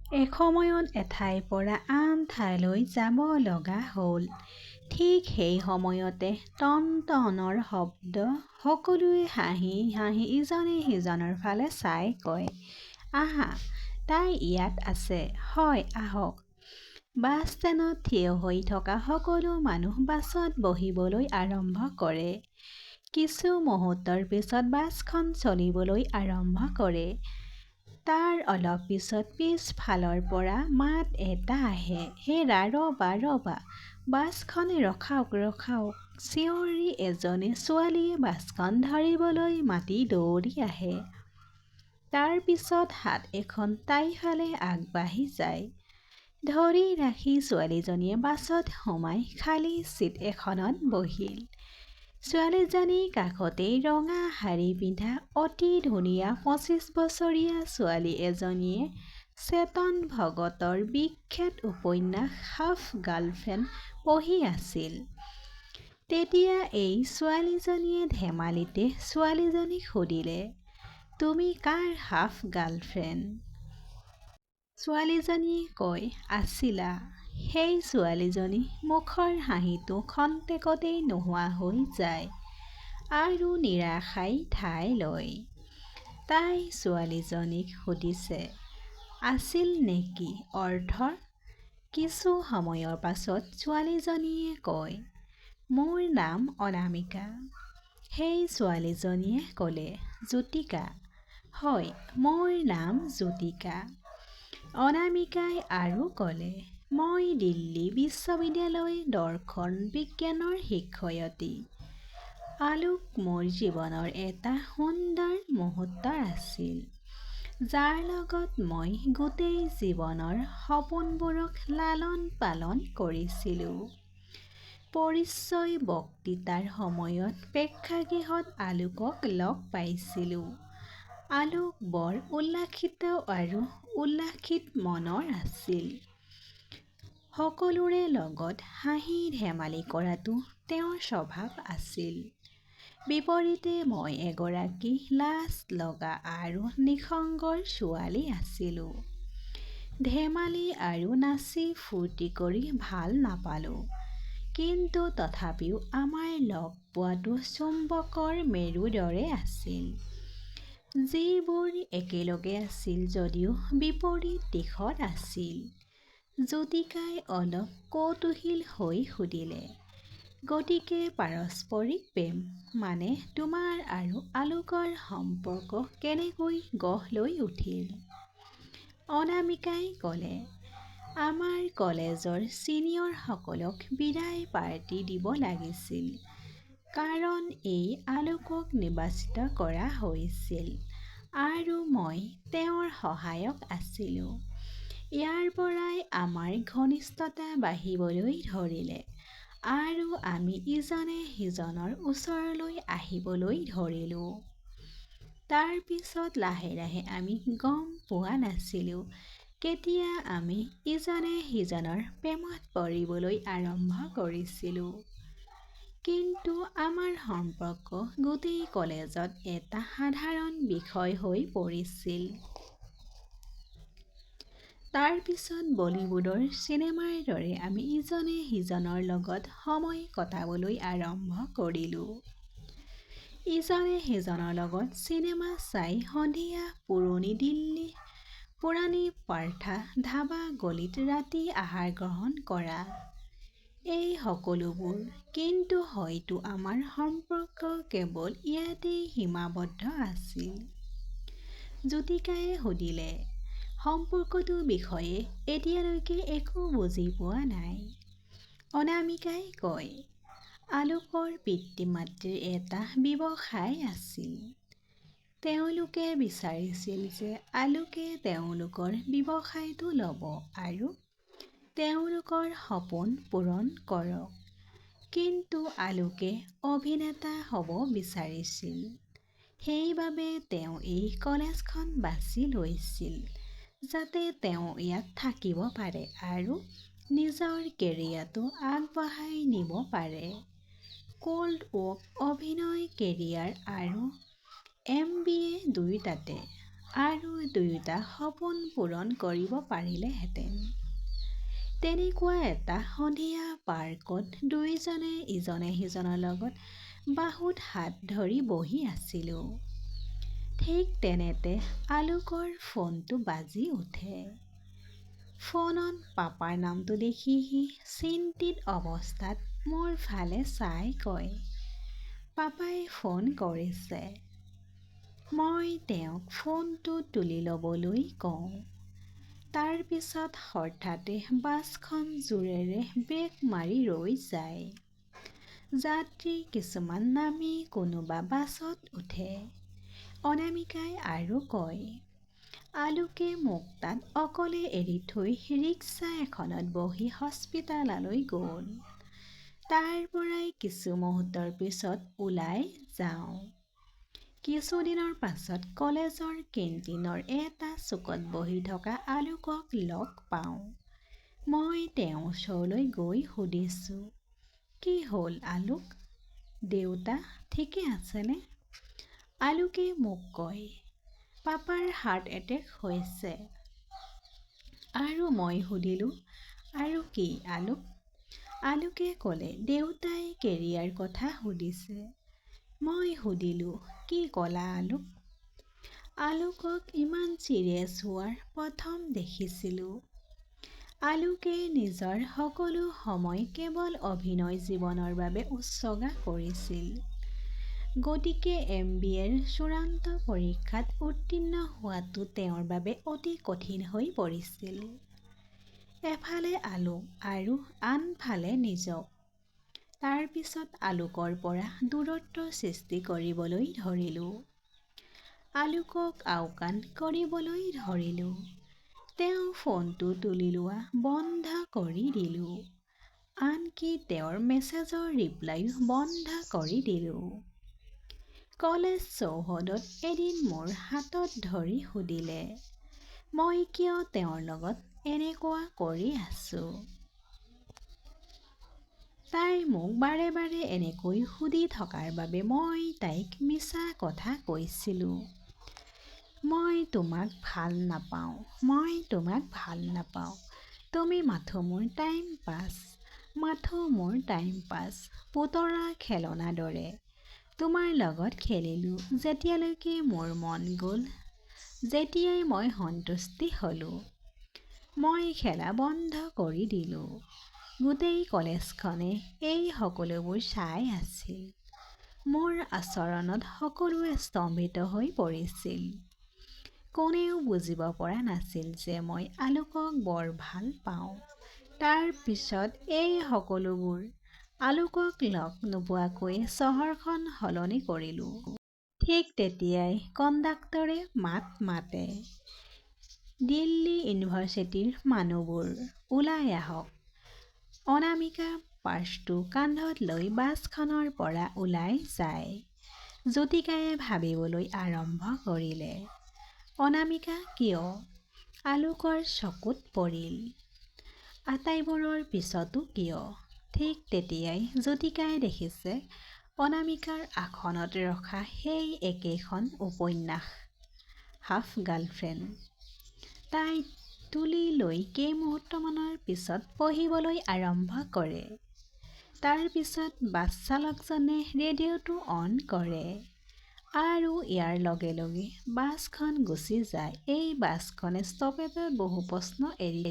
এসময়ত এঠাইৰ পৰা আন ঠাইলৈ যাব লগা হ'ল। ঠিক সেই সময়তে টনটনৰ শব্দ। সকলোৱে হাঁহি হাঁহি ইজনে সিজনৰ ফালে চাই কয়, আহা, তাই ইয়াত আছে, হয় আহক। বাছ ষ্টেণ্ডত থিয় হৈ থকা সকলো মানুহ বাছত বহিবলৈ আৰম্ভ কৰে। কিছু মুহূৰ্তৰ পিছত বাছখন চলিবলৈ আৰম্ভ কৰে। তাৰ অলপ পিছত পিছফালৰ পৰা মাত এটা আহে, হেৰা, ৰ'বা ৰ'বা, বাছখন ৰখাওক ৰখাওক। চিঞৰি এজনী ছোৱালীয়ে বাছখন ধৰিবলৈ মাতি দৌৰি আহে। তাৰ পিছত হাত এখন তাইফালে আগবাঢ়ি যায়। ধৰি ৰাখি ছোৱালীজনীয়ে বাছত সোমাই খালী ছিট এখনত বহিল। ছোৱালীজনীৰ কাষতেই ৰঙা শাৰী পিন্ধা অতি ধুনীয়া ২৫ বছৰীয়া ছোৱালী এজনীয়ে চেতন ভগতৰ বিখ্যাত উপন্যাস হাফ গাৰ্লফ্ৰেণ্ড পঢ়ি আছিল। তেতিয়া এই ছোৱালীজনীয়ে ধেমালিতে ছোৱালীজনীক সুধিলে, তুমি কাৰ হাফ গাৰ্লফ্ৰেণ্ড? ছোৱালীজনীয়ে কয়, আছিলা। সেই ছোৱালীজনীৰ মুখৰ হাঁহিটো ক্ষন্তেকতেই নোহোৱা হৈ যায় আৰু নিৰাশাই ঠাই লয়। তাই ছোৱালীজনীক সুধিছে, আছিল নেকি অৰ্থ? কিছু সময়ৰ পাছত ছোৱালীজনীয়ে কয়, মোৰ নাম অনামিকা। সেই ছোৱালীজনীয়ে ক'লে, জ্যোতিকা? হয়, মোৰ নাম জ্যোতিকা। অনামিকাই আৰু ক'লে, মই দিল্লী বিশ্ববিদ্যালয়ৰ দৰ্শন বিজ্ঞানৰ শিক্ষয়িত্ৰী। আলোক মোৰ জীৱনৰ এটা সুন্দৰ মুহূৰ্ত আছিল, যাৰ লগত মই গোটেই জীৱনৰ সপোনবোৰক লালন পালন কৰিছিলোঁ। পৰিচয় বক্তৃতাৰ সময়ত প্ৰেক্ষাগৃহত আলোকক লগ পাইছিলোঁ। আলোক বৰ উল্লাসিত আৰু উল্লাসিত মনৰ আছিল। সকলোৰে লগত হাঁহি ধেমালি কৰাটো তেওঁৰ স্বভাৱ আছিল। বিপৰীতে মই এগৰাকী লাজ লগা আৰু নিসংগৰ ছোৱালী আছিলোঁ। ধেমালি আৰু নাচি ফূৰ্তি কৰি ভাল নাপালোঁ। কিন্তু তথাপিও আমাৰ লগ পোৱাটো চুম্বকৰ মেৰুৰ দৰে আছিল, যিবোৰ একেলগে আছিল যদিও বিপৰীত দিশত আছিল। জ্যোতিকাই অলপ কৌতূহলী হৈ সুধিলে, গতিকে পাৰস্পৰিক প্ৰেম? মানে তোমাৰ আৰু আলোকৰ সম্পৰ্ক কেনেকৈ গঢ় লৈ উঠিল? অনামিকাই ক'লে, আমাৰ কলেজৰ ছিনিয়ৰসকলক বিদায় পাৰ্টি দিব লাগিছিল। কাৰণ এই আলোকক নিৰ্বাচিত কৰা হৈছিল আৰু মই তেওঁৰ সহায়ক আছিলোঁ। ইয়াৰ পৰাই আমাৰ ঘনিষ্ঠতা বাঢ়িবলৈ ধৰিলে আৰু আমি ইজনে সিজনৰ ওচৰলৈ আহিবলৈ ধৰিলোঁ। তাৰ পিছত লাহে লাহে আমি গম পোৱা নাছিলোঁ কেতিয়া আমি ইজনে সিজনৰ প্ৰেমত পৰিবলৈ আৰম্ভ কৰিছিলোঁ। কিন্তু আমাৰ সম্পৰ্ক গোটেই কলেজত এটা সাধাৰণ বিষয় হৈ পৰিছিল। তাৰ পিছত বলীউডৰ চিনেমাৰ দৰে আমি ইজনে সিজনৰ লগত সময় কটাবলৈ আৰম্ভ কৰিলোঁ। ইজনে সিজনৰ লগত চিনেমা চাই সন্ধিয়া পুৰণি দিল্লীৰ পুৰণি পাৰ্থা ধাবা গলিত ৰাতিৰ আহাৰ গ্ৰহণ কৰা। এই সকলোবোৰ। কিন্তু হয়তো আমাৰ সম্পৰ্ক কেৱল ইয়াতেই সীমাবদ্ধ আছিল। জ্যোতিকাই সুধিলে, সম্পৰ্কটোৰ বিষয়ে এতিয়ালৈকে একো বুজি পোৱা নাই। অনামিকাই কয়, আলোকৰ পিতৃ-মাতৃৰ এটা ব্যৱসায় আছিল। তেওঁলোকে বিচাৰিছিল যে আলোকে তেওঁলোকৰ ব্যৱসায়টো ল'ব আৰু তেওঁলোকৰ সপোন পূৰণ কৰক। কিন্তু আলোকে অভিনেতা হ'ব বিচাৰিছিল। সেইবাবে তেওঁ এই কলেজখন বাছি লৈছিল যাতে তেওঁ ইয়াত থাকিব পাৰে আৰু নিজৰ কেৰিয়াৰটো আগবঢ়াই নিব পাৰে। কোল্ড ৱৰ্ক, অভিনয় কেৰিয়াৰ আৰু MBA দুয়োটাতে আৰু দুয়োটা সপোন পূৰণ কৰিব পাৰিলেহেঁতেন। তেনেকুৱা এটা সন্ধিয়া পাৰ্কত দুয়োজনে ইজনে সিজনৰ লগত বাহুত হাত ধৰি বহি আছিলোঁ। ঠিক তেনেতে আলোকৰ ফোনটো বাজি উঠে। ফোনত পাপাৰ নামটো দেখি সি চিন্তিত অৱস্থাত মোৰ ফালে চাই কয়, পাপাই ফোন কৰিছে। মই তেওঁক ফোনটো তুলি ল'বলৈ কওঁ। তাৰ পিছত হঠাতে বাছখন জোৰেৰে ব্ৰেক মাৰি ৰৈ যায়। যাত্ৰী কিছুমান নামি কোনোবা বাছত উঠে। অনামিকাই আৰু কয়, আলোকে মোক তাত অকলে এৰি থৈ ৰিক্সা এখনত বহি হস্পিতাললৈ গ'ল। তাৰ পৰাই কিছু মুহূৰ্তৰ পিছত ওলাই যাওঁ। কিছুদিনৰ পাছত কলেজৰ কেণ্টিনৰ এটা চুকত বহি থকা আলোকক লগ পাওঁ। মই তেওঁৰ ওচৰলৈ গৈ সুধিছোঁ, কি হ'ল আলোক? দেউতা ঠিকে আছেনে? আলোকে মোক কয়, পাপাৰ হাৰ্ট এটেক হৈছে। আৰু মই সুধিলোঁ, আৰু কি আলোক? আলোকে ক'লে, দেউতাই কেৰিয়াৰ কথা সুধিছে। মই সুধিলোঁ, কি ক'লা আলোক? আলোকক ইমান চিৰিয়াছ হোৱাৰ প্ৰথম দেখিছিলোঁ। আলোকে নিজৰ সকলো সময় কেৱল অভিনয় জীৱনৰ বাবে উৎসৰ্গা কৰিছিল। গতিকে MBAৰ চূড়ান্ত পৰীক্ষাত উত্তীৰ্ণ হোৱাটো তেওঁৰ বাবে অতি কঠিন হৈ পৰিছিল। এফালে আলোক আৰু আনফালে নিজক। তাৰ পিছত আলোকৰ পৰা দূৰত্ব সৃষ্টি কৰিবলৈ ধৰিলোঁ। আলোকক আওকাণ কৰিবলৈ ধৰিলোঁ। তেওঁ ফোনটো তুলি লোৱা বন্ধ কৰি দিলোঁ। আনকি তেওঁৰ মেছেজৰ ৰিপ্লাইও বন্ধ কৰি দিলোঁ। কলেজ চৌহদত এদিন মোৰ হাতত ধৰি সুধিলে, মই কিয় তেওঁৰ লগত এনেকুৱা কৰি আছোঁ। তাই মোক বাৰে বাৰে এনেকৈ সুধি থকাৰ বাবে মই তাইক মিছা কথা কৈছিলোঁ। মই তোমাক ভাল নাপাওঁ, মই তোমাক ভাল নাপাওঁ। তুমি মাথো মোৰ টাইম পাছ, মাথো মোৰ টাইম পাছ। পুতলা খেলনাৰ দৰে তোমাৰ লগত খেলিলোঁ যেতিয়ালৈকে মোৰ মন গ'ল। যেতিয়াই মই সন্তুষ্টি হ'লোঁ, মই খেলা বন্ধ কৰি দিলোঁ। গোটেই কলেজখনে এই সকলোবোৰ চাই আছিল। মোৰ আচৰণত সকলোৱে স্তম্ভিত হৈ পৰিছিল। কোনেও বুজিব পৰা নাছিল যে মই আলোকক বৰ ভাল পাওঁ। তাৰ পিছত এই সকলোবোৰ। আলোকক লগ নোপোৱাকৈ চহৰখন সলনি কৰিলোঁ। ঠিক তেতিয়াই কণ্ডাক্টৰে মাত মাতে, দিল্লী ইউনিভাৰ্চিটিৰ মানুহবোৰ, ওলাই আহক। অনামিকা পাৰ্চটো কান্ধত লৈ বাছখনৰ পৰা ওলাই যায়। জ্যোতিকাই ভাবিবলৈ আৰম্ভ কৰিলে, অনামিকা কিয়? আলোকৰ চকুত পৰিল। আটাইবোৰৰ পিছতো কিয়? ঠিক তেতিয়াই জ্যোতিকাই দেখিছে অনামিকাৰ আসনত ৰখা সেই একেখন উপন্যাস, হাফ গাৰ্লফ্ৰেণ্ড। তাই তুলি লৈ কেইমুহূৰ্তমানৰ পিছত পঢ়িবলৈ আৰম্ভ কৰে। তাৰ পিছত বাছ চালকজনে ৰেডিঅ'টো অন কৰে। আৰু ইয়াৰ লগে লগে বাছখন গুচি যায়। এই বাছখনে ষ্টপেজত বহু প্ৰশ্ন এৰি